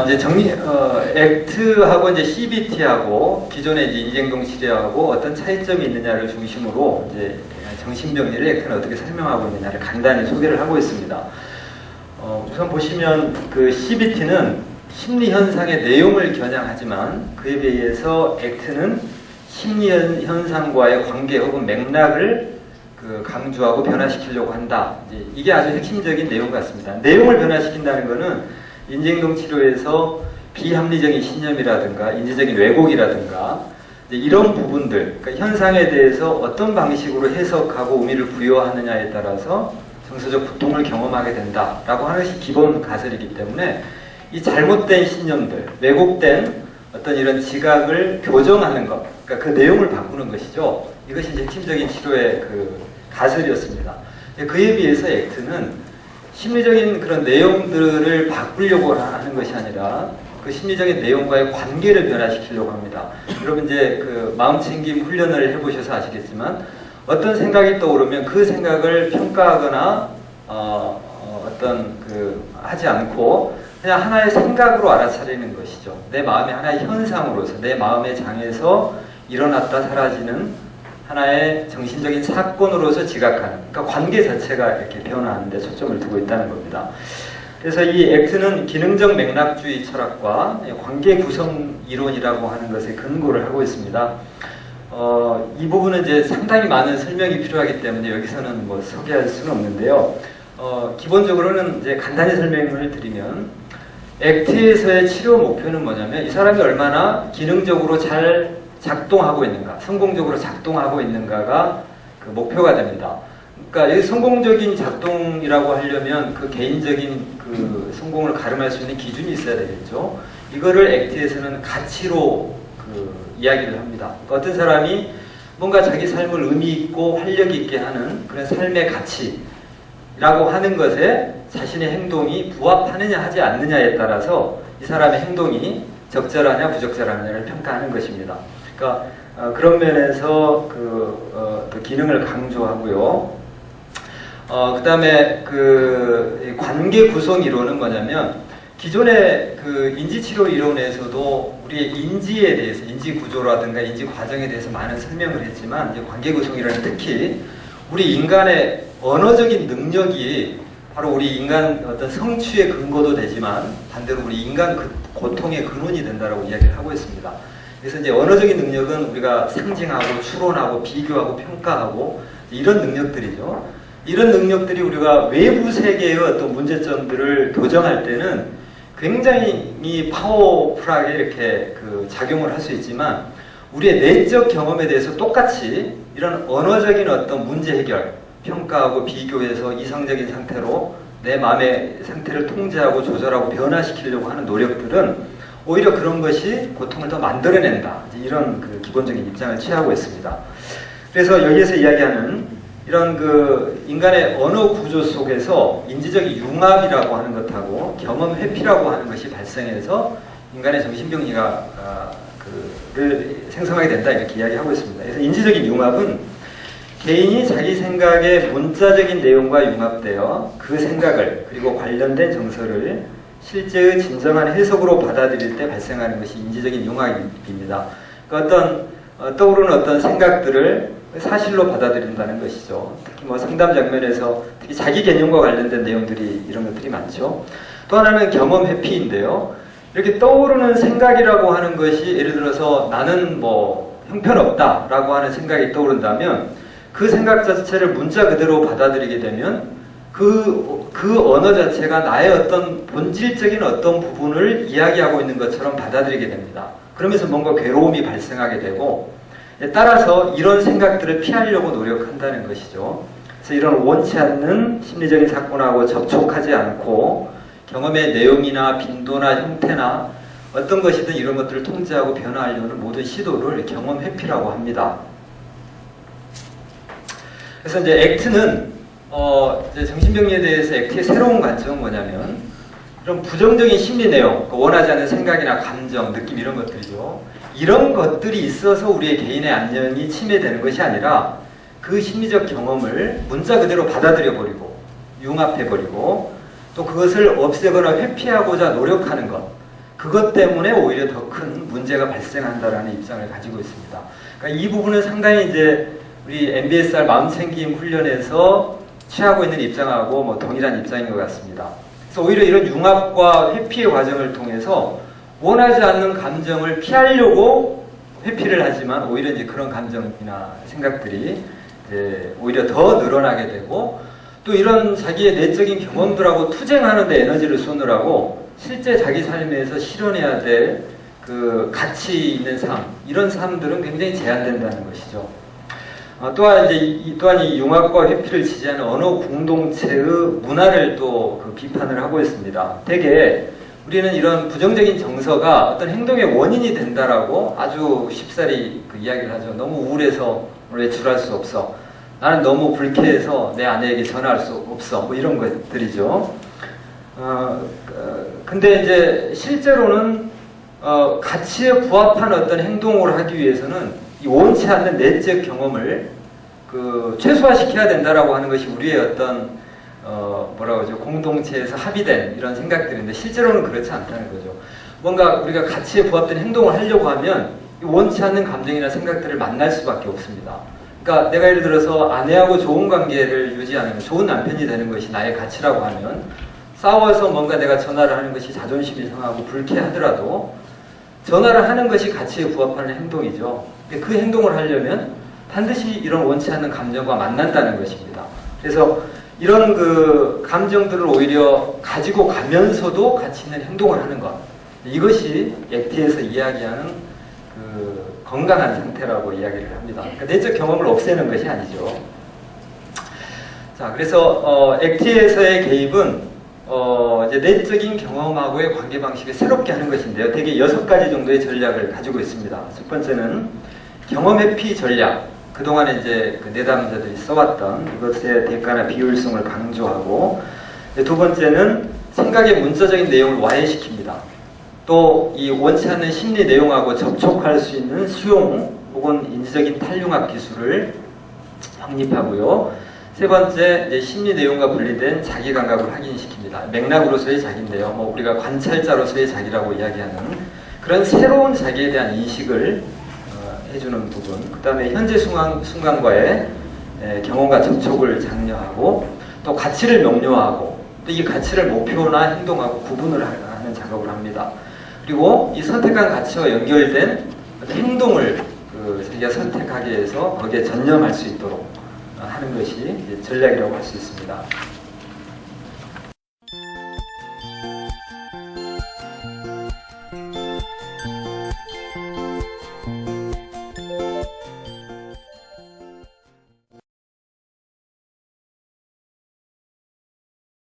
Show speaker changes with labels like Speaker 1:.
Speaker 1: 이제 액트하고 이제 CBT하고 기존의 이제 인지행동 치료하고 어떤 차이점이 있느냐를 중심으로 이제 정신병리를 액트는 어떻게 설명하고 있느냐를 간단히 소개를 하고 있습니다. 우선 보시면 그 CBT는 심리 현상의 내용을 겨냥하지만 그에 비해서 액트는 심리 현상과의 관계 혹은 맥락을 강조하고 변화시키려고 한다. 이게 아주 핵심적인 내용 같습니다. 내용을 변화시킨다는 것은 인지행동 치료에서 비합리적인 신념이라든가 인지적인 왜곡이라든가 이런 부분들, 그러니까 현상에 대해서 어떤 방식으로 해석하고 의미를 부여하느냐에 따라서 정서적 고통을 경험하게 된다라고 하는 것이 기본 가설이기 때문에 이 잘못된 신념들, 왜곡된 어떤 이런 지각을 교정하는 것, 그러니까 그 내용을 바꾸는 것이죠. 이것이 이제 핵심적인 치료의 그 가설이었습니다. 그에 비해서 액트는 심리적인 그런 내용들을 바꾸려고 하는 것이 아니라 그 심리적인 내용과의 관계를 변화시키려고 합니다. 여러분 이제 그 마음챙김 훈련을 해보셔서 아시겠지만 어떤 생각이 떠오르면 그 생각을 평가하거나 어떤 하지 않고 그냥 하나의 생각으로 알아차리는 것이죠. 내 마음의 하나의 현상으로서 내 마음의 장에서 일어났다 사라지는 하나의 정신적인 사건으로서 지각하는, 그러니까 관계 자체가 이렇게 변화하는 데 초점을 두고 있다는 겁니다. 그래서 이 액트는 기능적 맥락주의 철학과 관계 구성 이론이라고 하는 것에 근거를 하고 있습니다. 이 부분은 이제 상당히 많은 설명이 필요하기 때문에 여기서는 뭐 소개할 수는 없는데요. 기본적으로는 이제 간단히 설명을 드리면 액트에서의 치료 목표는 뭐냐면 이 사람이 얼마나 기능적으로 잘 작동하고 있는가, 성공적으로 작동하고 있는가가 그 목표가 됩니다. 그러니까 이 성공적인 작동이라고 하려면 그 개인적인 그 성공을 가름할 수 있는 기준이 있어야 되겠죠. 이거를 액트에서는 가치로 이야기를 합니다. 그러니까 어떤 사람이 뭔가 자기 삶을 의미 있고 활력 있게 하는 그런 삶의 가치라고 하는 것에 자신의 행동이 부합하느냐 하지 않느냐에 따라서 이 사람의 행동이 적절하냐 부적절하냐를 평가하는 것입니다. 그러니까 그런 면에서 그 기능을 강조하고요. 그 다음에 그 관계 구성 이론은 뭐냐면 기존의 그 인지치료 이론에서도 우리의 인지에 대해서 인지 구조라든가 인지 과정에 대해서 많은 설명을 했지만 이제 관계 구성 이론은 특히 우리 인간의 언어적인 능력이 바로 우리 인간 어떤 성취의 근거도 되지만 반대로 우리 인간 고통의 근원이 된다라고 이야기를 하고 있습니다. 그래서 이제 언어적인 능력은 우리가 상징하고 추론하고 비교하고 평가하고 이런 능력들이죠. 이런 능력들이 우리가 외부 세계의 어떤 문제점들을 교정할 때는 굉장히 파워풀하게 이렇게 작용을 할 수 있지만 우리의 내적 경험에 대해서 똑같이 이런 언어적인 어떤 문제 해결, 평가하고 비교해서 이성적인 상태로 내 마음의 상태를 통제하고 조절하고 변화시키려고 하는 노력들은 오히려 그런 것이 고통을 더 만들어낸다. 이런 기본적인 입장을 취하고 있습니다. 그래서 여기에서 이야기하는 이런 인간의 언어 구조 속에서 인지적 융합이라고 하는 것하고 경험 회피라고 하는 것이 발생해서 인간의 정신병리가 를 생성하게 된다 이렇게 이야기하고 있습니다. 그래서 인지적인 융합은 개인이 자기 생각의 문자적인 내용과 융합되어 그 생각을 그리고 관련된 정서를 실제의 진정한 해석으로 받아들일 때 발생하는 것이 인지적인 융합입니다. 어떤 떠오르는 어떤 생각들을 사실로 받아들인다는 것이죠. 특히 뭐 상담 장면에서 특히 자기 개념과 관련된 내용들이 이런 것들이 많죠. 또 하나는 경험 회피인데요. 이렇게 떠오르는 생각이라고 하는 것이 예를 들어서 나는 뭐 형편없다라고 하는 생각이 떠오른다면 그 생각 자체를 문자 그대로 받아들이게 되면 그 언어 자체가 나의 어떤 본질적인 어떤 부분을 이야기하고 있는 것처럼 받아들이게 됩니다. 그러면서 뭔가 괴로움이 발생하게 되고 따라서 이런 생각들을 피하려고 노력한다는 것이죠. 그래서 이런 원치 않는 심리적인 사건하고 접촉하지 않고 경험의 내용이나 빈도나 형태나 어떤 것이든 이런 것들을 통제하고 변화하려는 모든 시도를 경험 회피라고 합니다. 그래서 이제 액트는 이제 정신병리에 대해서 액트의 새로운 관점은 뭐냐면 이런 부정적인 심리 내용, 원하지 않는 생각이나 감정, 느낌 이런 것들이죠. 이런 것들이 있어서 우리의 개인의 안녕이 침해되는 것이 아니라 그 심리적 경험을 문자 그대로 받아들여버리고 융합해버리고 또 그것을 없애거나 회피하고자 노력하는 것, 그것 때문에 오히려 더 큰 문제가 발생한다라는 입장을 가지고 있습니다. 그러니까 이 부분은 상당히 이제 우리 MBSR 마음챙김 훈련에서 취하고 있는 입장하고 뭐 동일한 입장인 것 같습니다. 그래서 오히려 이런 융합과 회피의 과정을 통해서 원하지 않는 감정을 피하려고 회피를 하지만 오히려 이제 그런 감정이나 생각들이 이제 오히려 더 늘어나게 되고, 또 이런 자기의 내적인 경험들하고 투쟁하는 데 에너지를 쏘느라고 실제 자기 삶에서 실현해야 될 그 가치 있는 삶, 이런 삶들은 굉장히 제한된다는 것이죠. 또한 이 융합과 회피를 지지하는 언어 공동체의 문화를 또 그 비판을 하고 있습니다. 대개 우리는 이런 부정적인 정서가 어떤 행동의 원인이 된다라고 아주 쉽사리 그 이야기를 하죠. 너무 우울해서 외출할 수 없어. 나는 너무 불쾌해서 내 아내에게 전화할 수 없어. 뭐 이런 것들이죠. 근데 이제 실제로는 가치에 부합한 어떤 행동을 하기 위해서는 이 원치 않는 내적 경험을 그 최소화시켜야 된다라고 하는 것이 우리의 어떤 뭐라고 하죠, 공동체에서 합의된 이런 생각들인데, 실제로는 그렇지 않다는 거죠. 뭔가 우리가 가치에 부합된 행동을 하려고 하면 이 원치 않는 감정이나 생각들을 만날 수밖에 없습니다. 그러니까 내가 예를 들어서 아내하고 좋은 관계를 유지하는, 좋은 남편이 되는 것이 나의 가치라고 하면, 싸워서 뭔가 내가 전화를 하는 것이 자존심이 상하고 불쾌하더라도 전화를 하는 것이 가치에 부합하는 행동이죠. 근데 그 행동을 하려면 반드시 이런 원치 않는 감정과 만난다는 것입니다. 그래서 이런 그 감정들을 오히려 가지고 가면서도 가치 있는 행동을 하는 것, 이것이 액티에서 이야기하는 그 건강한 상태라고 이야기를 합니다. 그러니까 내적 경험을 없애는 것이 아니죠. 자, 그래서 액티에서의 개입은 이제 내적인 경험하고의 관계 방식을 새롭게 하는 것인데요. 대개 6가지 정도의 전략을 가지고 있습니다. 첫 번째는 경험 회피 전략. 그동안에 이제 그 내담자들이 써왔던 이것의 대가나 비효율성을 강조하고, 두 번째는 생각의 문자적인 내용을 와해시킵니다. 또 이 원치 않는 심리 내용하고 접촉할 수 있는 수용 혹은 인지적인 탈융합 기술을 확립하고요. 세 번째, 이제 심리 내용과 분리된 자기 감각을 확인시킵니다. 맥락으로서의 자기인데요. 뭐 우리가 관찰자로서의 자기라고 이야기하는 그런 새로운 자기에 대한 인식을 해주는 부분. 그 다음에 현재 순간과의 경험과 접촉을 장려하고, 또 가치를 명료하고, 또 이 가치를 목표나 행동하고 구분을 하는 작업을 합니다. 그리고 이 선택한 가치와 연결된 행동을 자기가 선택하게 해서 거기에 전념할 수 있도록 하는 것이 전략이라고 할 수 있습니다.